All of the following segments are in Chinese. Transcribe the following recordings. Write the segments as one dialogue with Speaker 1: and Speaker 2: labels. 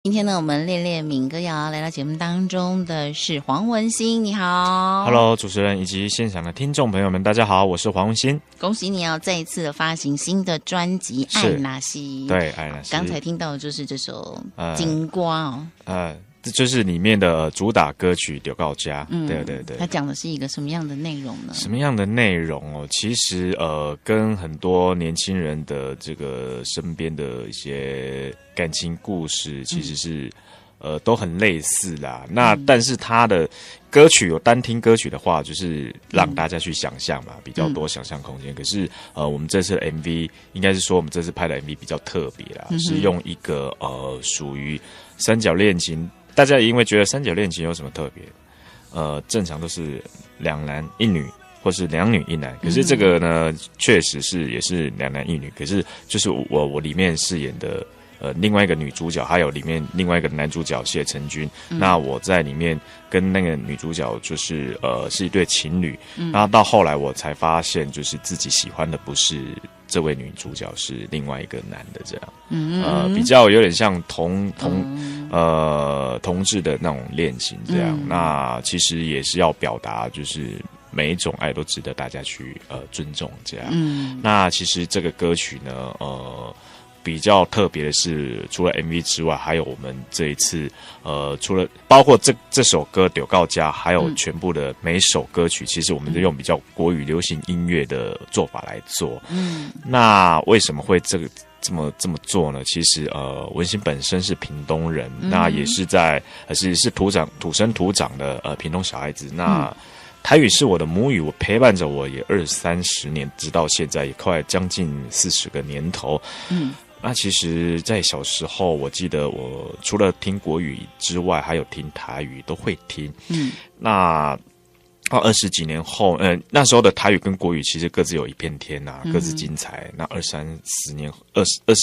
Speaker 1: 今天呢，我们练练民歌谣来到节目当中的是黄文新，你好
Speaker 2: ，Hello， 主持人以及现场的听众朋友们，大家好，我是黄文新。
Speaker 1: 恭喜你再一次的发行新的专辑《爱那西》，
Speaker 2: 对，爱那西。
Speaker 1: 刚才听到的就是这首《金瓜》
Speaker 2: 这就是里面的主打歌曲《丢告家》。对，
Speaker 1: 它讲的是一个什么样的内容呢？
Speaker 2: 什么样的内容哦？其实跟很多年轻人的这个身边的一些感情故事，其实是都很类似啦。那但是它的歌曲有单听歌曲的话，就是让大家去想象嘛，比较多想象空间。可是我们这次的 MV 应该是说我们这次拍的 MV 比较特别啦，是用一个属于三角恋情。大家也因为觉得三角恋情有什么特别？正常都是两男一女，或是两女一男。可是这个呢，确实是也是两男一女。可是就是我里面饰演的另外一个女主角，还有里面另外一个男主角谢承君。那我在里面跟那个女主角就是是一对情侣。然后到后来我才发现，就是自己喜欢的不是这位女主角，是另外一个男的这样。比较有点像同志的那种恋情这样。那其实也是要表达，就是每一种爱都值得大家去尊重这样。那其实这个歌曲呢，比较特别的是，除了 MV 之外，还有我们这一次除了包括这首歌《丢告家》，还有全部的每首歌曲，其实我们都用比较国语流行音乐的做法来做。那为什么会这么做呢？其实文新本身是屏东人，那也是是土生土长的屏东小孩子。那台语是我的母语，我陪伴着我也20-30年，直到现在也快将近40个年头。那其实，在小时候，我记得我除了听国语之外，还有听台语，都会听。那20几年后，那时候的台语跟国语其实各自有一片天呐，各自精彩。那20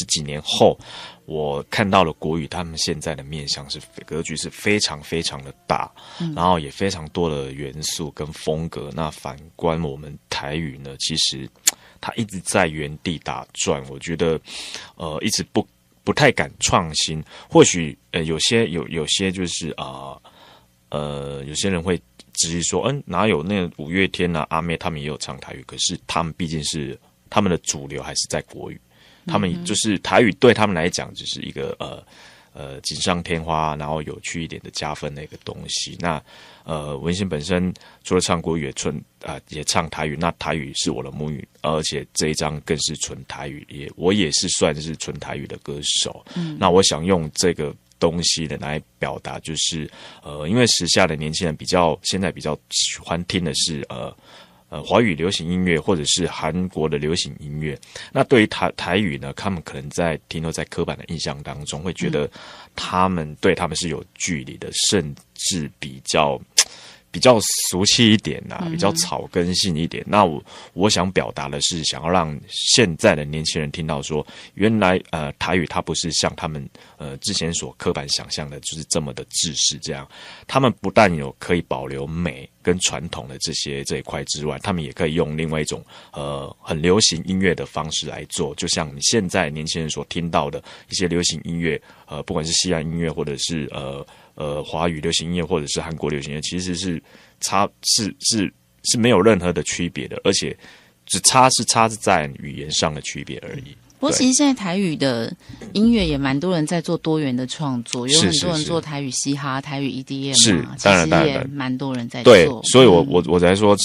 Speaker 2: 几年后，我看到了国语，他们现在的面向格局是非常非常的大，然后也非常多的元素跟风格。那反观我们台语呢，其实它一直在原地打转，我觉得一直不太敢创新。或许有些就是有些人会质疑说，哪有那五月天啊、阿妹他们也有唱台语，可是他们毕竟是他们的主流还是在国语，他们就是台语对他们来讲只是一个锦上添花，然后有趣一点的加分的一个东西。那文新本身除了唱国语也唱台语，那台语是我的母语，而且这一张更是纯台语，我也是算是纯台语的歌手。那我想用这个东西的来表达，就是因为时下的年轻人现在比较喜欢听的是华语流行音乐或者是韩国的流行音乐。那对于台语呢，他们可能在停留在刻板的印象当中，会觉得他们是有距离的，甚至比较俗气一点比较草根性一点。那我想表达的是，想要让现在的年轻人听到说，原来台语它不是像他们之前所刻板想象的，就是这么的制式这样。他们不但有可以保留美跟传统的这一块之外，他们也可以用另外一种很流行音乐的方式来做。就像你现在年轻人所听到的一些流行音乐，不管是西洋音乐或者是华语流行音乐或者是韩国流行音乐，其实是没有任何的区别的，而且只差在语言上的区别而已。
Speaker 1: 不过其实现在台语的音乐也蛮多人在做多元的创作，有很多人做台语嘻哈、台语 EDM
Speaker 2: 是，当然
Speaker 1: 也蛮多人在做。
Speaker 2: 对，所以我才说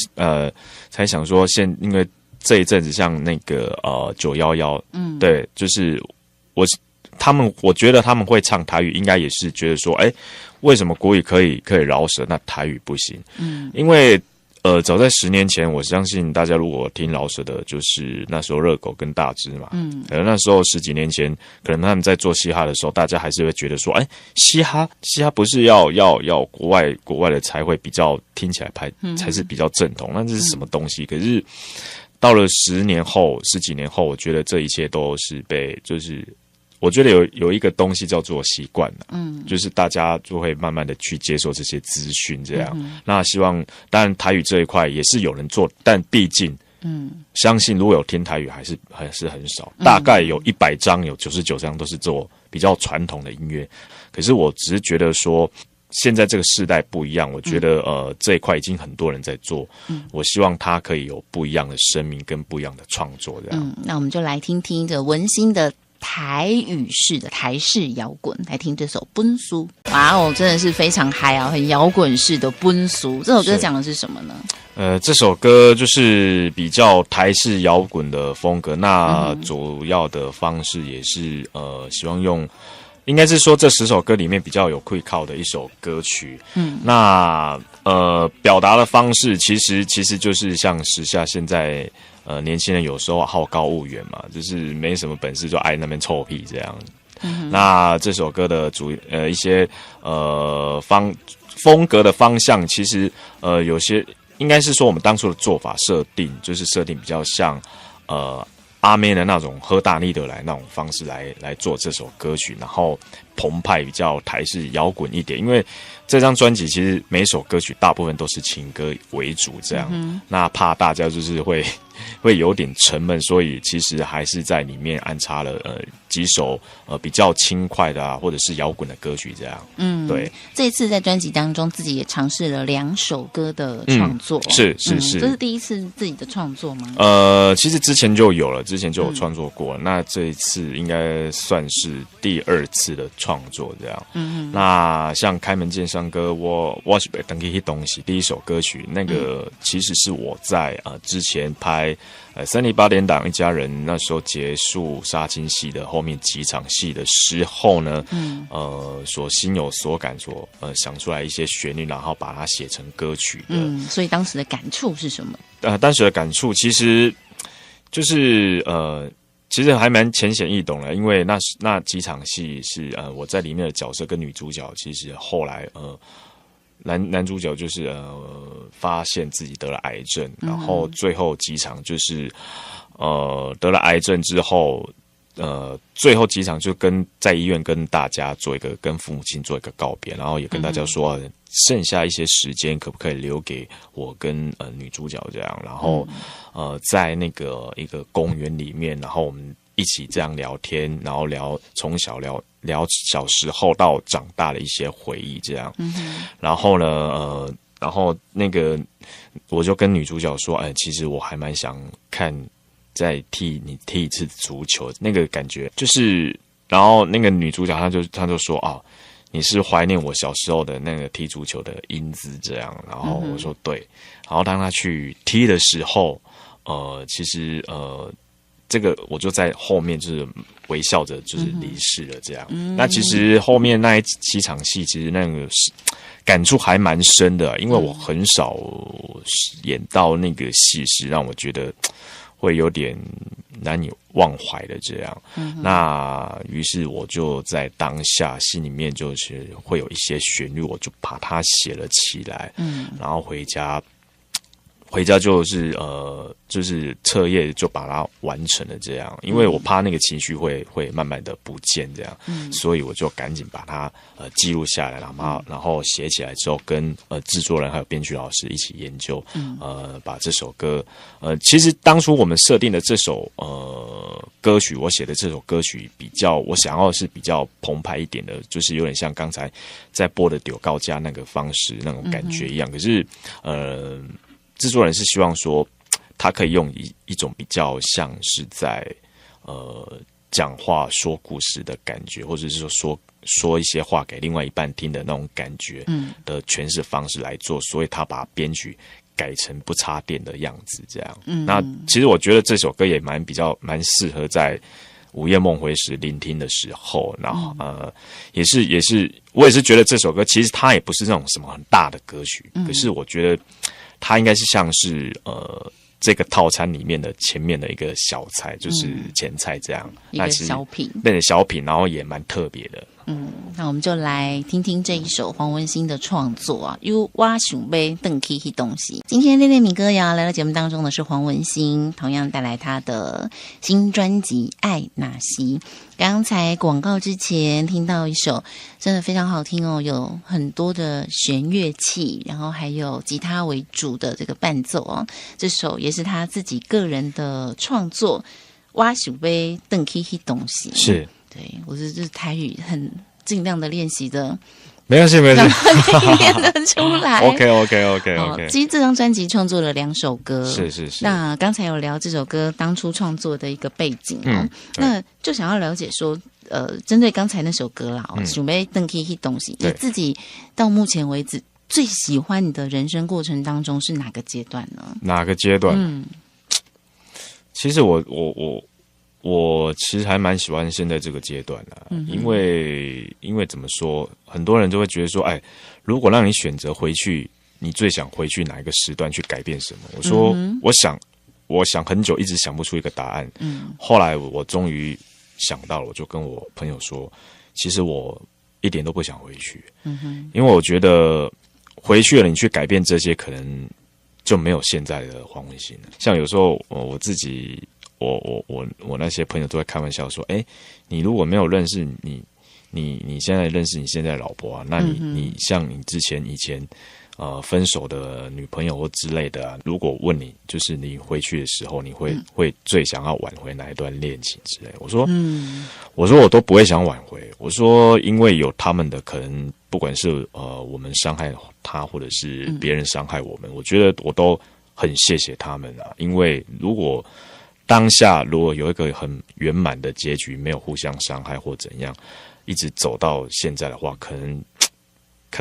Speaker 2: 才想说因为这一阵子像那个911，对，就是我觉得他们会唱台语，应该也是觉得说，为什么国语可以饶舌，那台语不行？因为早在10年前，我相信大家如果听饶舌的，就是那时候热狗跟大只嘛，那时候10几年前，可能他们在做嘻哈的时候，大家还是会觉得说，嘻哈不是要国外的才会比较听起来才是比较正统，那这是什么东西？可是到了10几年后，我觉得这一切都是就是我觉得有一个东西叫做习惯了，就是大家就会慢慢的去接受这些资讯，这样。那希望，当然台语这一块也是有人做，但毕竟相信如果有听台语还是很少，大概有100张，有99张都是做比较传统的音乐。可是我只是觉得说，现在这个世代不一样，我觉得这一块已经很多人在做，我希望它可以有不一样的生命跟不一样的创作这样。
Speaker 1: 那我们就来听听这文心的台语式的台式摇滚，来听这首《奔苏》。哇哦，真的是非常嗨啊，很摇滚式的《奔苏》。这首歌讲的是什么呢？
Speaker 2: 这首歌就是比较台式摇滚的风格，那主要的方式也是希望用，应该是说这10首歌里面比较有会靠的一首歌曲。那表达的方式其实就是像时下现在年轻人有时候好高骛远嘛，就是没什么本事就爱那边臭屁这样。那这首歌的一些风格的方向，其实有些应该是说我们当初的做法设定比较像阿妹的那种喝大力的来那种方式来做这首歌曲，然后澎湃比较台式摇滚一点，因为这张专辑其实每首歌曲大部分都是情歌为主这样，那怕大家就是会有点沉闷，所以其实还是在里面安插了几首比较轻快的或者是摇滚的歌曲这样。对。
Speaker 1: 这一次在专辑当中自己也尝试了2首歌的创作。
Speaker 2: 是。这
Speaker 1: 是第一次自己的创作吗？
Speaker 2: 其实之前就有创作过，那这一次应该算是第2次的创作这样。那像开门见山歌，我是等起东西第1首歌曲，那个其实是我在之前拍308连档一家人那时候结束杀青戏的后面几场戏的时候呢，所心有所感，想出来一些旋律，然后把它写成歌曲的。
Speaker 1: 所以当时的感触是什么？
Speaker 2: 当时的感触其实就是其实还蛮浅显易懂的，因为那几场戏是我在里面的角色跟女主角，其实后来男主角就是发现自己得了癌症，然后最后几场就是得了癌症之后，最后几场就在医院跟大家跟父母亲做一个告别，然后也跟大家说，剩下一些时间可不可以留给我跟女主角这样，然后在那个一个公园里面，然后我们一起这样聊天，然后从小聊小时候到长大的一些回忆这样。然后呢然后那个我就跟女主角说，其实我还蛮想看再替你踢一次足球，那个感觉就是，然后那个女主角她就说你是怀念我小时候的那个踢足球的英姿这样，然后我说对，然后当她去踢的时候，其实这个我就在后面就是微笑着就是离世了这样。那其实后面那几场戏，其实那个感触还蛮深的，因为我很少演到那个戏是让我觉得会有点难以忘怀的这样。那于是我就在当下心里面就是会有一些旋律，我就把它写了起来。然后回家就是彻夜就把它完成了这样，因为我怕那个情绪会慢慢的不见这样，所以我就赶紧把它记录下来，然后写起来之后跟制作人还有编剧老师一起研究，把这首歌其实当初我们设定的这首歌曲，我写的这首歌曲比较我想要是比较澎湃一点的，就是有点像刚才在播的丢高家那个方式那种感觉一样，可是制作人是希望说，他可以用一种比较像是在讲话说故事的感觉，或者是说一些话给另外一半听的那种感觉的诠释方式来做，所以他把编曲改成不插电的样子，这样。那其实我觉得这首歌也蛮适合在午夜梦回时聆听的时候，然后也是我也是觉得这首歌其实它也不是那种什么很大的歌曲，可是我觉得它应该是像是这个套餐里面的前面的一个小菜，就是前菜这样，
Speaker 1: 一个小品，
Speaker 2: 变成小品，然后也蛮特别的。
Speaker 1: 那我们就来听听这一首黄文兴的创作啊，因为我想要回去那东西。今天恋恋民歌谣来到节目当中的是黄文兴，同样带来他的新专辑《爱那西》。刚才广告之前听到一首真的非常好听哦，有很多的弦乐器，然后还有吉他为主的这个伴奏哦。这首也是他自己个人的创作，我想要回去那东西。
Speaker 2: 是，
Speaker 1: 对，我是台语很尽量的练习的，
Speaker 2: 没关系，没关系，
Speaker 1: 练得出来。
Speaker 2: OK。
Speaker 1: 其实这张专辑创作了2首歌，
Speaker 2: 是。
Speaker 1: 那刚才有聊这首歌当初创作的一个背景哦，那就想要了解说，针对刚才那首歌啦，想要回去那东西，你自己到目前为止最喜欢你的人生过程当中是哪个阶段呢？
Speaker 2: 哪个阶段？其实我其实还蛮喜欢现在这个阶段的，因为怎么说，很多人就会觉得说，哎，如果让你选择回去，你最想回去哪一个时段去改变什么？我说，我想很久，一直想不出一个答案。后来我终于想到了，我就跟我朋友说，其实我一点都不想回去，因为我觉得回去了，你去改变这些，可能就没有现在的黄文兴了。像有时候我自己。我那些朋友都会开玩笑说，你如果没有认识你现在认识你现在的老婆啊，那你像你以前分手的女朋友或之类的啊，如果问你就是你回去的时候，你会最想要挽回哪一段恋情之类的？我说我都不会想挽回，我说因为有他们的可能，不管是我们伤害他，或者是别人伤害我们，我觉得我都很谢谢他们啊，因为当下如果有一个很圆满的结局，没有互相伤害或怎样，一直走到现在的话，可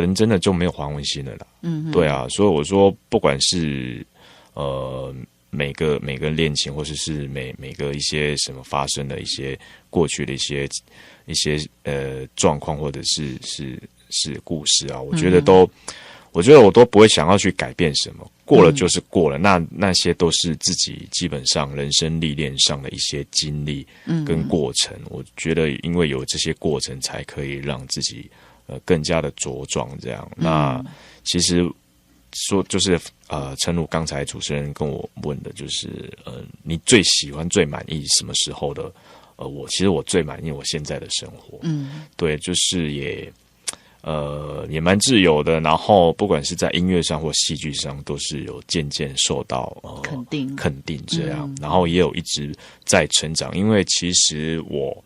Speaker 2: 能真的就没有黄文兴了啦。对啊，所以我说，不管是每个恋情，或者是每个一些什么发生的一些过去的一些状况，或者是故事啊，我觉得我都不会想要去改变什么，过了就是过了。那些都是自己基本上人生历练上的一些经历跟过程。我觉得因为有这些过程，才可以让自己更加的茁壮。这样，那其实说就是诚如刚才主持人跟我问的，就是你最喜欢、最满意什么时候的？其实我最满意我现在的生活。对，就是也蛮自由的，然后不管是在音乐上或戏剧上，都是有渐渐受到肯定这样，然后也有一直在成长。因为其实我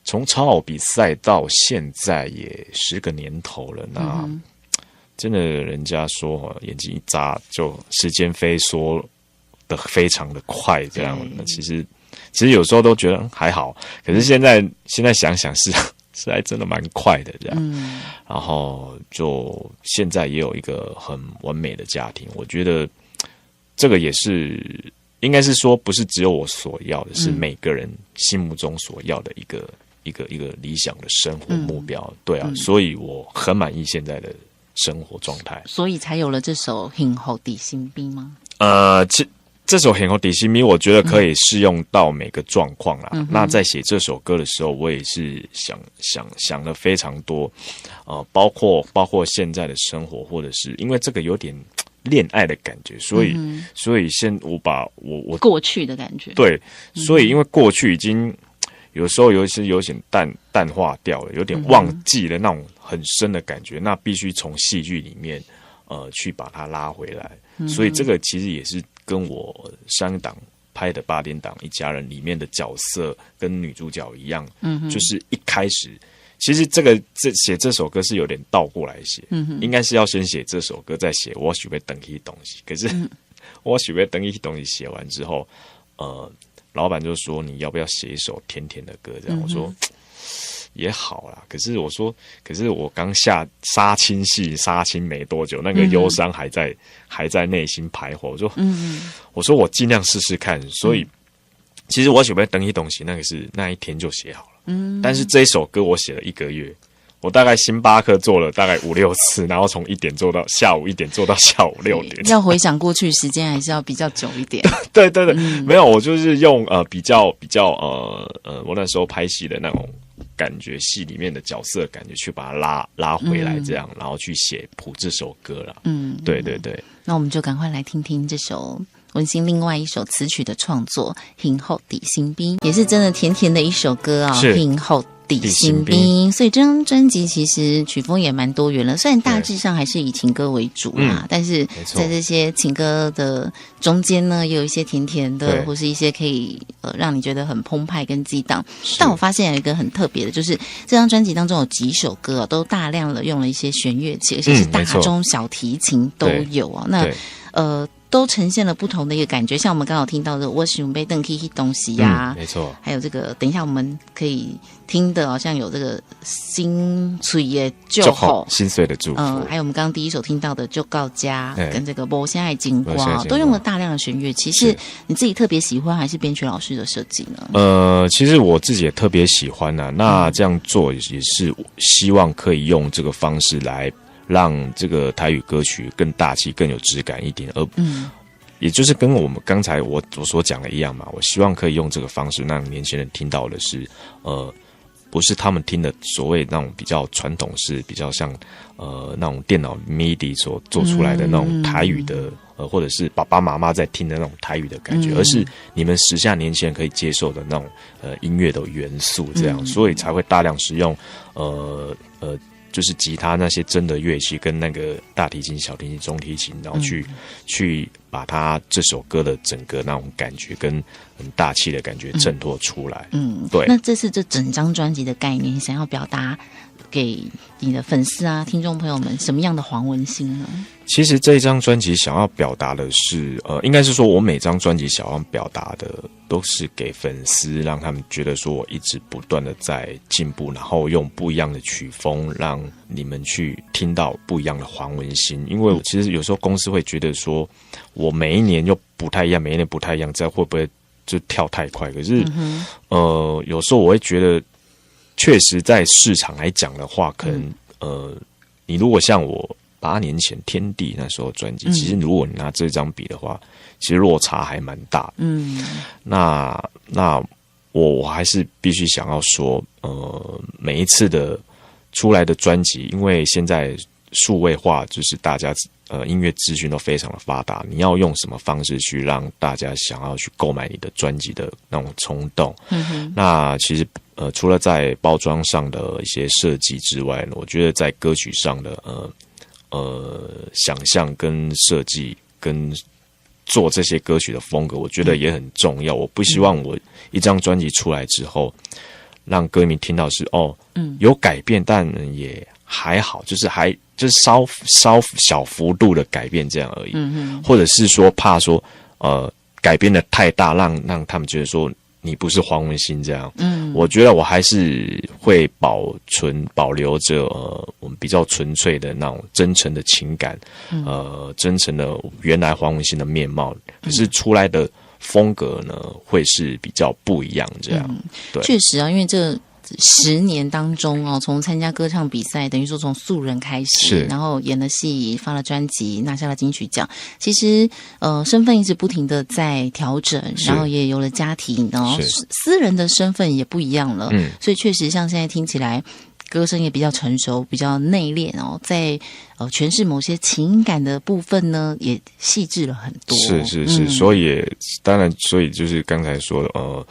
Speaker 2: 从超好比赛到现在也10个年头了，那真的人家说眼睛一眨就时间飞梭的非常的快，这样。那其实有时候都觉得还好，可是现在想想实在真的蛮快的这样，然后就现在也有一个很完美的家庭，我觉得这个也是应该是说不是只有我所要的，是每个人心目中所要的一个理想的生活目标。对啊，所以我很满意现在的生活状态，
Speaker 1: 所以才有了这首《幸福在身边》吗？
Speaker 2: 这首《幸福在身边》我觉得可以适用到每个状况啦。那在写这首歌的时候，我也是想了非常多，包括现在的生活，或者是因为这个有点恋爱的感觉，所以我把我
Speaker 1: 过去的感觉，
Speaker 2: 对，所以因为过去已经有时候有点淡化掉了，有点忘记了那种很深的感觉，那必须从戏剧里面去把它拉回来。所以这个其实也是跟我上一档拍的8点档一家人里面的角色跟女主角一样，就是一开始其实写这首歌是有点倒过来写，应该是要先写这首歌再写我想要等一东西。可是我想要等一东西写完之后，老板就说你要不要写一首甜甜的歌这样，我说也好啦，可是我刚下杀青戏杀青没多久，那个忧伤还在内心徘徊。我说我尽量试试看。所以其实我想要等一东西，那一天就写好了。但是这一首歌我写了1个月，我大概星巴克做了大概5-6次，然后从1点做到下午1点，做到下午6点。
Speaker 1: 要回想过去时间还是要比较久一点。
Speaker 2: 对，没有，我就是用比较我那时候拍戏的那种感觉，戏里面的角色感觉去把它拉回来，这样，然后去写谱这首歌啦。对对对。
Speaker 1: 那我们就赶快来听听这首文心另外一首词曲的创作《幸福的新兵》，也是真的甜甜的一首歌啊，《幸福的新兵》。所以这张专辑其实曲风也蛮多元了，虽然大致上还是以情歌为主啦，但是在这些情歌的中间呢，也有一些甜甜的，或是一些可以让你觉得很澎湃跟激荡。但我发现有一个很特别的，就是这张专辑当中有几首歌都大量的用了一些弦乐器，而且是大中小提琴都有啊。那都呈现了不同的一个感觉，像我们刚刚有听到的我想要回去那东西啊，
Speaker 2: 没错，
Speaker 1: 还有这个等一下我们可以听的，好像有这个心碎的祝福，
Speaker 2: 心碎的祝福，
Speaker 1: 还有我们刚刚第一首听到的就告家，跟这个无现在金瓜，都用了大量的弦乐器，是你自己特别喜欢，还是编曲老师的设计呢？
Speaker 2: 其实我自己也特别喜欢啊，那这样做也是希望可以用这个方式来让这个台语歌曲更大气、更有质感一点，也就是跟我们刚才我所讲的一样嘛。我希望可以用这个方式让年轻人听到的是，不是他们听的所谓那种比较传统式、比较像那种电脑 MIDI 所做出来的那种台语的，或者是爸爸妈妈在听的那种台语的感觉，而是你们时下年轻人可以接受的那种音乐的元素，这样，所以才会大量使用就是吉他那些真的乐器跟那个大提琴、小提琴、中提琴，然后去把它这首歌的整个那种感觉跟很大气的感觉衬托出来。对。
Speaker 1: 那这是这整张专辑的概念，你想要表达给你的粉丝啊、听众朋友们什么样的黄文心呢？
Speaker 2: 其实这一张专辑想要表达的是，应该是说我每张专辑想要表达的都是给粉丝，让他们觉得说我一直不断的在进步，然后用不一样的曲风让你们去听到不一样的黄文心。因为其实有时候公司会觉得说我每一年又不太一样，每一年不太一样，这会不会就跳太快？可是有时候我会觉得，确实在市场来讲的话，可能你如果像我8年前天地那时候专辑，其实如果你拿这张比的话，其实落差还蛮大。那我还是必须想要说，每一次的出来的专辑，因为现在数位化，就是大家音乐资讯都非常的发达，你要用什么方式去让大家想要去购买你的专辑的那种冲动？那其实除了在包装上的一些设计之外呢，我觉得在歌曲上的想象跟设计跟做这些歌曲的风格，我觉得也很重要。我不希望我一张专辑出来之后，让歌迷听到是有改变，但也还好，就是稍小幅度的改变这样而已。或者是说怕说改变的太大，让他们觉得说你不是黄文心这样。我觉得我还是会保留着我们比较纯粹的那种真诚的情感，真诚的原来黄文心的面貌，可是出来的风格呢会是比较不一样这样。对，
Speaker 1: 确实啊，因为这10年当中从参加歌唱比赛，等于说从素人开始，然后演了戏，发了专辑，拿下了金曲奖。其实身份一直不停的在调整，然后也有了家庭，然后私人的身份也不一样了。所以确实像现在听起来，歌声也比较成熟，比较内敛在诠释某些情感的部分呢，也细致了很多。
Speaker 2: 是，所以当然，所以就是刚才说的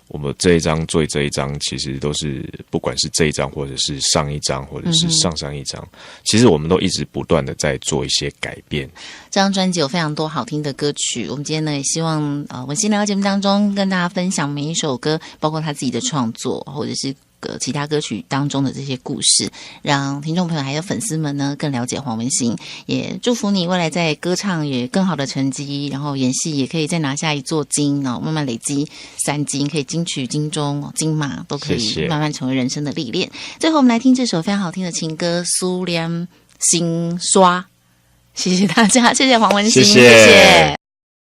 Speaker 2: 我们这一张做这一张，其实都是不管是这一张，或者是上一张，或者是上一张，其实我们都一直不断的在做一些改变。
Speaker 1: 这张专辑有非常多好听的歌曲，我们今天呢也希望文心来到节目当中跟大家分享每一首歌，包括他自己的创作，或者是其他歌曲当中的这些故事，让听众朋友还有粉丝们呢更了解黄文心。也祝福你未来在歌唱也更好的成绩，然后演戏也可以再拿下一座金，然后慢慢累积3金，可以金曲、金钟、金马都可以慢慢成为人生的历练。最后我们来听这首非常好听的情歌《苏联心刷》，谢谢大家，谢谢黄文心，谢谢。